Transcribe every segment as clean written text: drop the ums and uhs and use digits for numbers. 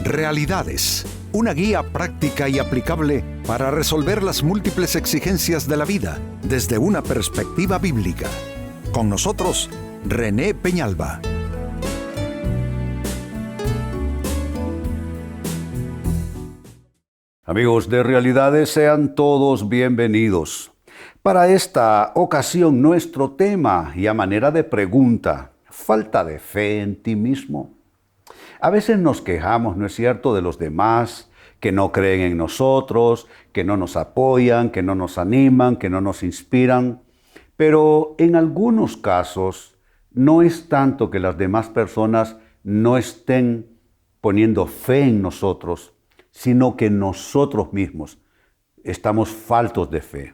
Realidades, una guía práctica y aplicable para resolver las múltiples exigencias de la vida desde una perspectiva bíblica. Con nosotros, René Peñalba. Amigos de Realidades, sean todos bienvenidos. Para esta ocasión, nuestro tema y a manera de pregunta, ¿falta de fe en ti mismo? A veces nos quejamos, ¿no es cierto?, de los demás, que no creen en nosotros, que no nos apoyan, que no nos animan, que no nos inspiran. Pero en algunos casos no es tanto que las demás personas no estén poniendo fe en nosotros, sino que nosotros mismos estamos faltos de fe.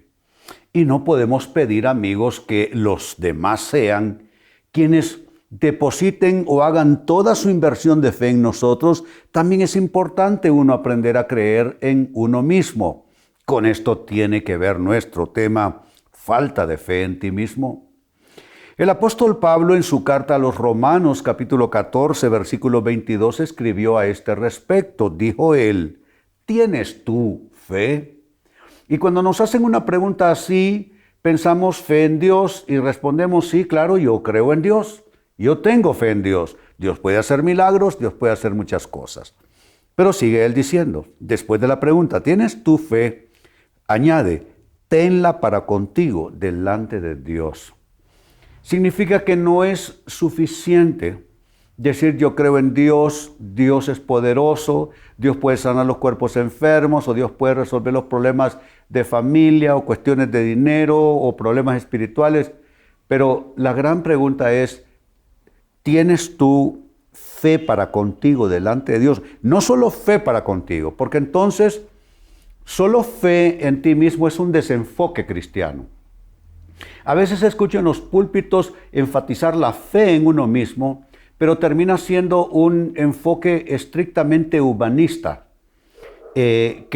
Y no podemos pedir, amigos, que los demás sean quienes depositen o hagan toda su inversión de fe en nosotros. También es importante uno aprender a creer en uno mismo. Con esto tiene que ver nuestro tema, falta de fe en ti mismo. El apóstol Pablo en su carta a los Romanos, capítulo 14, versículo 22, escribió a este respecto. Dijo él, ¿tienes tú fe? Y cuando nos hacen una pregunta así, pensamos fe en Dios y respondemos, sí, claro, yo creo en Dios. Yo tengo fe en Dios. Dios puede hacer milagros, Dios puede hacer muchas cosas. Pero sigue él diciendo, después de la pregunta, ¿tienes tu fe? Añade, tenla para contigo delante de Dios. Significa que no es suficiente decir yo creo en Dios, Dios es poderoso, Dios puede sanar los cuerpos enfermos o Dios puede resolver los problemas de familia o cuestiones de dinero o problemas espirituales. Pero la gran pregunta es, ¿tienes tú fe para contigo delante de Dios? No solo fe para contigo, porque entonces solo fe en ti mismo es un desenfoque cristiano. A veces escucho en los púlpitos enfatizar la fe en uno mismo, pero termina siendo un enfoque estrictamente humanista, que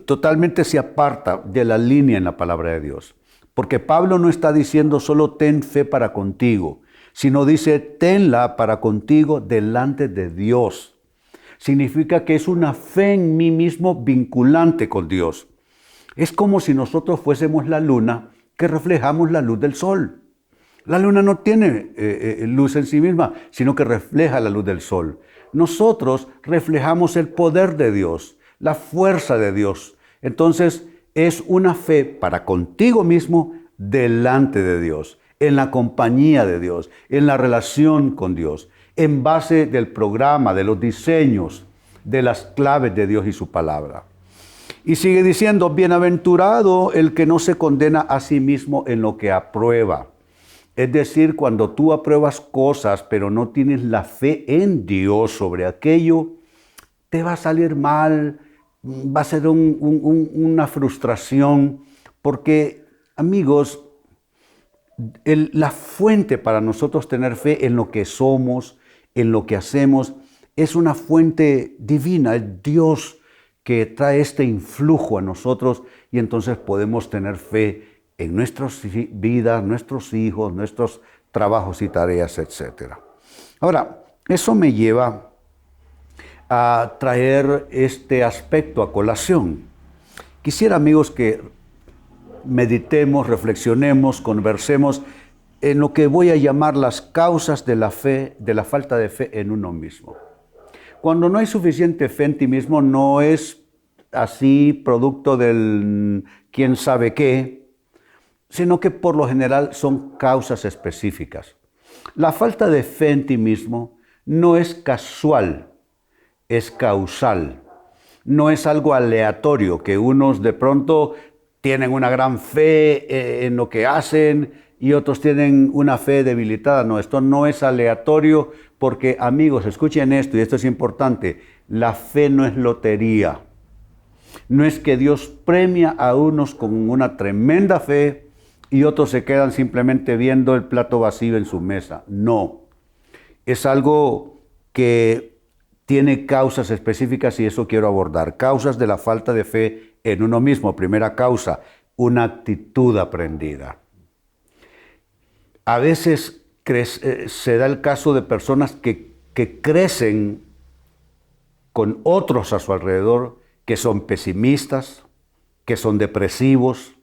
totalmente se aparta de la línea en la palabra de Dios. Porque Pablo no está diciendo solo ten fe para contigo, sino dice tenla para contigo delante de Dios. Significa que es una fe en mí mismo vinculante con Dios. Es como si nosotros fuésemos la luna que reflejamos la luz del sol. La luna no tiene luz en sí misma, sino que refleja la luz del sol. Nosotros reflejamos el poder de Dios, la fuerza de Dios. Entonces, es una fe para contigo mismo delante de Dios, en la compañía de Dios, en la relación con Dios, en base del programa, de los diseños, de las claves de Dios y su palabra. Y sigue diciendo, bienaventurado el que no se condena a sí mismo en lo que aprueba. Es decir, cuando tú apruebas cosas, pero no tienes la fe en Dios sobre aquello, te va a salir mal, va a ser una frustración, porque, amigos, la fuente para nosotros tener fe en lo que somos, en lo que hacemos, es una fuente divina, es Dios que trae este influjo a nosotros y entonces podemos tener fe en nuestras vidas, nuestros hijos, nuestros trabajos y tareas, etc. Ahora, eso me lleva a traer este aspecto a colación. Quisiera, amigos, que meditemos, reflexionemos, conversemos en lo que voy a llamar las causas de la fe, de la falta de fe en uno mismo. Cuando no hay suficiente fe en ti mismo, no es así producto del quién sabe qué, sino que por lo general son causas específicas. La falta de fe en ti mismo no es casual, es causal. No es algo aleatorio, que unos de pronto tienen una gran fe en lo que hacen y otros tienen una fe debilitada. No, esto no es aleatorio porque, amigos, escuchen esto, y esto es importante, la fe no es lotería. No es que Dios premia a unos con una tremenda fe y otros se quedan simplemente viendo el plato vacío en su mesa. No, es algo que tiene causas específicas y eso quiero abordar. Causas de la falta de fe en uno mismo. Primera causa, una actitud aprendida. A veces se da el caso de personas que que crecen con otros a su alrededor que son pesimistas, que son depresivos,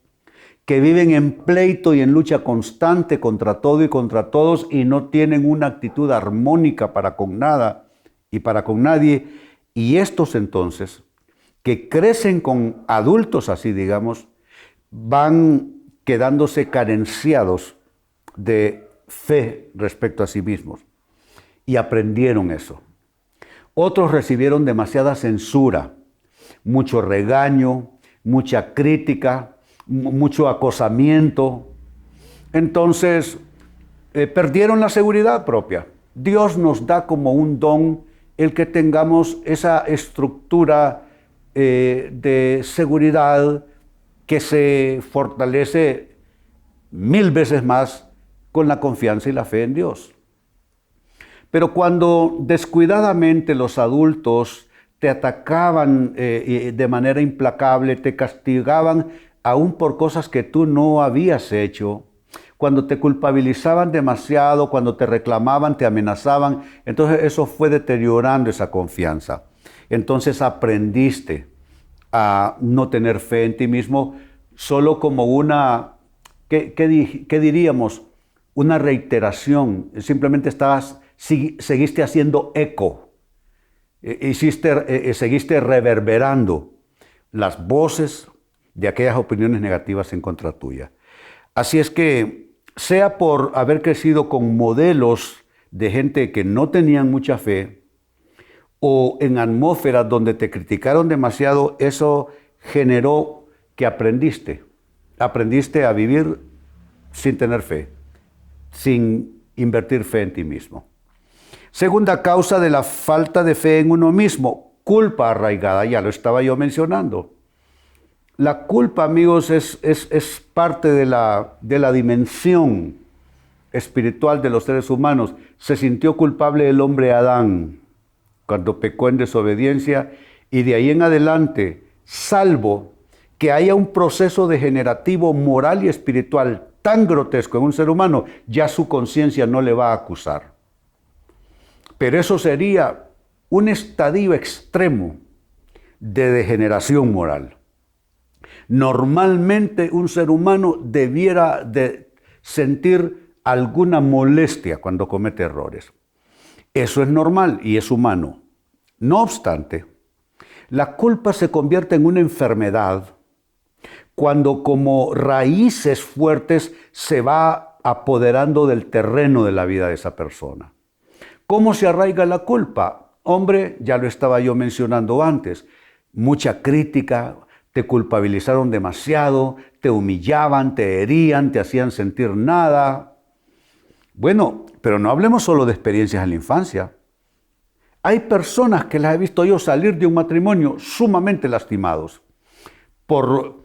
que viven en pleito y en lucha constante contra todo y contra todos y no tienen una actitud armónica para con nada y para con nadie. Y estos entonces, que crecen con adultos así, digamos, van quedándose carenciados de fe respecto a sí mismos y aprendieron eso. Otros recibieron demasiada censura, mucho regaño, mucha crítica, mucho acosamiento. Entonces, perdieron la seguridad propia. Dios nos da como un don el que tengamos esa estructura de seguridad que se fortalece 1000 veces más con la confianza y la fe en Dios. Pero cuando descuidadamente los adultos te atacaban de manera implacable, te castigaban aún por cosas que tú no habías hecho, cuando te culpabilizaban demasiado, cuando te reclamaban, te amenazaban, entonces eso fue deteriorando esa confianza. Entonces aprendiste a no tener fe en ti mismo solo como una, ¿qué diríamos? Una reiteración. Simplemente seguiste haciendo eco, seguiste reverberando las voces de aquellas opiniones negativas en contra tuya. Así es que, sea por haber crecido con modelos de gente que no tenían mucha fe, o en atmósferas donde te criticaron demasiado, eso generó que aprendiste a vivir sin tener fe, sin invertir fe en ti mismo. Segunda causa de la falta de fe en uno mismo, culpa arraigada, ya lo estaba yo mencionando. La culpa, amigos, es parte de la dimensión espiritual de los seres humanos. Se sintió culpable el hombre Adán cuando pecó en desobediencia, y de ahí en adelante, salvo que haya un proceso degenerativo moral y espiritual tan grotesco en un ser humano, ya su conciencia no le va a acusar. Pero eso sería un estadio extremo de degeneración moral. Normalmente un ser humano debiera de sentir alguna molestia cuando comete errores. Eso es normal y es humano. No obstante, la culpa se convierte en una enfermedad cuando como raíces fuertes se va apoderando del terreno de la vida de esa persona. ¿Cómo se arraiga la culpa? Hombre, ya lo estaba yo mencionando antes, mucha crítica, te culpabilizaron demasiado, te humillaban, te herían, te hacían sentir nada. Bueno, pero no hablemos solo de experiencias en la infancia. Hay personas que las he visto yo salir de un matrimonio sumamente lastimados por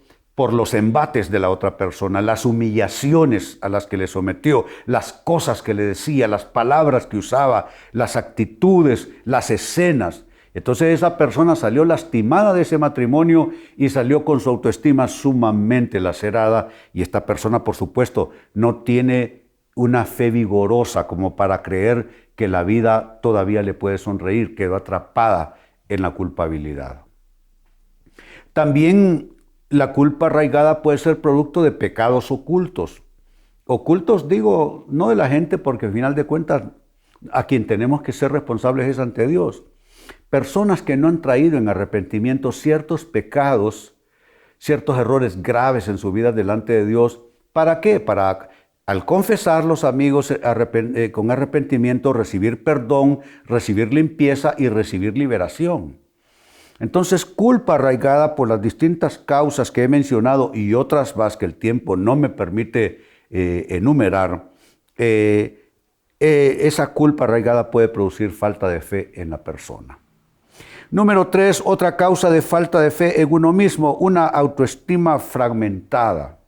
los embates de la otra persona, las humillaciones a las que le sometió, las cosas que le decía, las palabras que usaba, las actitudes, las escenas. Entonces esa persona salió lastimada de ese matrimonio y salió con su autoestima sumamente lacerada, y esta persona, por supuesto, no tiene una fe vigorosa como para creer que la vida todavía le puede sonreír, quedó atrapada en la culpabilidad. También la culpa arraigada puede ser producto de pecados ocultos. Ocultos digo, no de la gente, porque al final de cuentas a quien tenemos que ser responsables es ante Dios. Personas que no han traído en arrepentimiento ciertos pecados, ciertos errores graves en su vida delante de Dios. ¿Para qué? Para, al confesarlos, amigos, con arrepentimiento, recibir perdón, recibir limpieza y recibir liberación. Entonces, culpa arraigada por las distintas causas que he mencionado y otras más que el tiempo no me permite enumerar, esa culpa arraigada puede producir falta de fe en la persona. Número 3, otra causa de falta de fe en uno mismo, una autoestima fragmentada.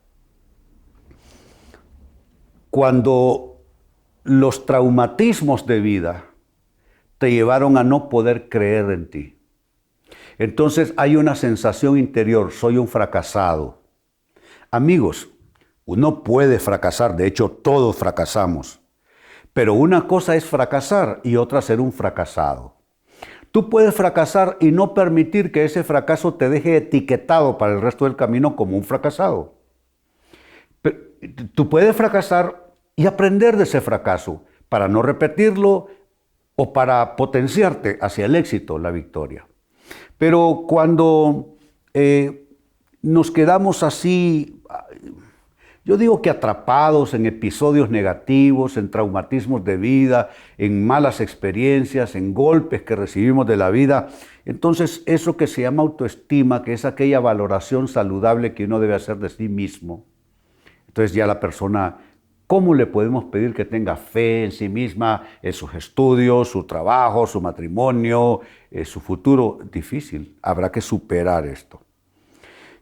Cuando los traumatismos de vida te llevaron a no poder creer en ti. Entonces hay una sensación interior, soy un fracasado. Amigos, uno puede fracasar, de hecho todos fracasamos, Pero una cosa es fracasar y otra ser un fracasado. Tú puedes fracasar y no permitir que ese fracaso te deje etiquetado para el resto del camino como un fracasado. Pero tú puedes fracasar y aprender de ese fracaso para no repetirlo o para potenciarte hacia el éxito, la victoria. Pero cuando nos quedamos así, yo digo que atrapados en episodios negativos, en traumatismos de vida, en malas experiencias, en golpes que recibimos de la vida, entonces eso que se llama autoestima, que es aquella valoración saludable que uno debe hacer de sí mismo, entonces ya la persona, ¿cómo le podemos pedir que tenga fe en sí misma, en sus estudios, su trabajo, su matrimonio, su futuro? Difícil, habrá que superar esto.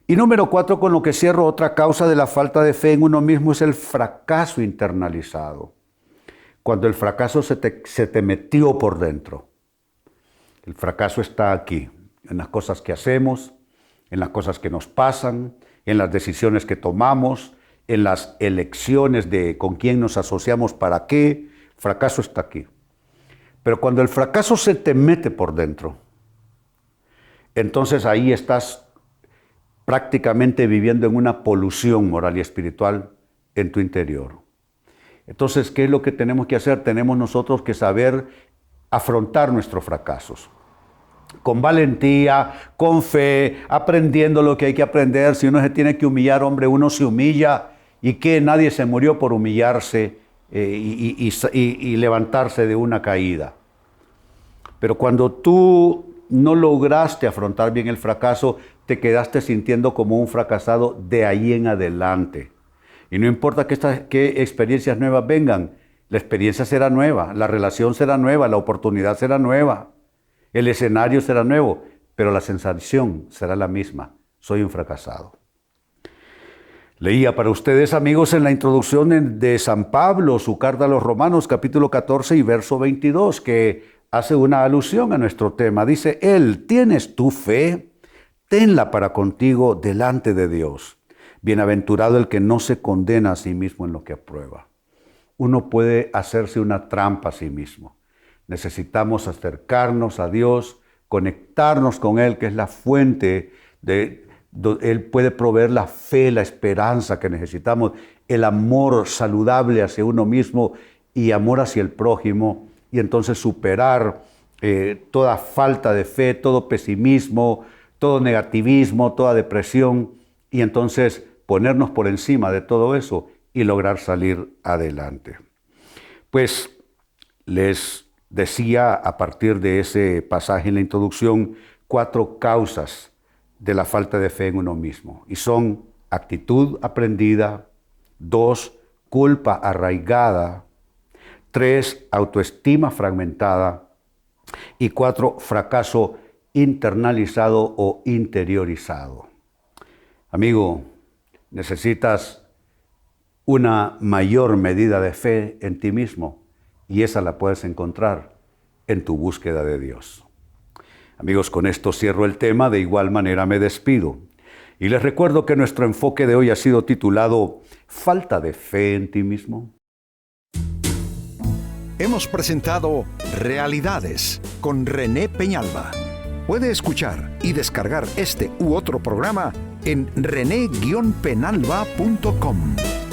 Y número 4, con lo que cierro, otra causa de la falta de fe en uno mismo es el fracaso internalizado. Cuando el fracaso se te metió por dentro. El fracaso está aquí, en las cosas que hacemos, en las cosas que nos pasan, en las decisiones que tomamos, en las elecciones de con quién nos asociamos, para qué. Fracaso está aquí. Pero cuando el fracaso se te mete por dentro, entonces ahí estás prácticamente viviendo en una polución moral y espiritual en tu interior. Entonces, ¿qué es lo que tenemos que hacer? Tenemos nosotros que saber afrontar nuestros fracasos. Con valentía, con fe, aprendiendo lo que hay que aprender. Si uno se tiene que humillar, hombre, uno se humilla. ¿Y qué? Nadie se murió por humillarse y levantarse de una caída. Pero cuando tú no lograste afrontar bien el fracaso, te quedaste sintiendo como un fracasado de ahí en adelante. Y no importa qué experiencias nuevas vengan, la experiencia será nueva, la relación será nueva, la oportunidad será nueva, el escenario será nuevo, pero la sensación será la misma. Soy un fracasado. Leía para ustedes, amigos, en la introducción de San Pablo, su carta a los Romanos, capítulo 14 y verso 22, que hace una alusión a nuestro tema. Dice él: ¿tienes tu fe? Tenla para contigo delante de Dios. Bienaventurado el que no se condena a sí mismo en lo que aprueba. Uno puede hacerse una trampa a sí mismo. Necesitamos acercarnos a Dios, conectarnos con Él, que es la fuente Él puede proveer la fe, la esperanza que necesitamos, el amor saludable hacia uno mismo y amor hacia el prójimo, y entonces superar toda falta de fe, todo pesimismo, todo negativismo, toda depresión, y entonces ponernos por encima de todo eso y lograr salir adelante. Pues les decía a partir de ese pasaje en la introducción 4 causas de la falta de fe en uno mismo. Y son actitud aprendida, 2, culpa arraigada, 3, autoestima fragmentada y 4, fracaso internalizado o interiorizado. Amigo, necesitas una mayor medida de fe en ti mismo y esa la puedes encontrar en tu búsqueda de Dios. Amigos, con esto cierro el tema, de igual manera me despido. Y les recuerdo que nuestro enfoque de hoy ha sido titulado ¿Falta de fe en ti mismo? Hemos presentado Realidades con René Peñalba. Puede escuchar y descargar este u otro programa en rene-penalba.com.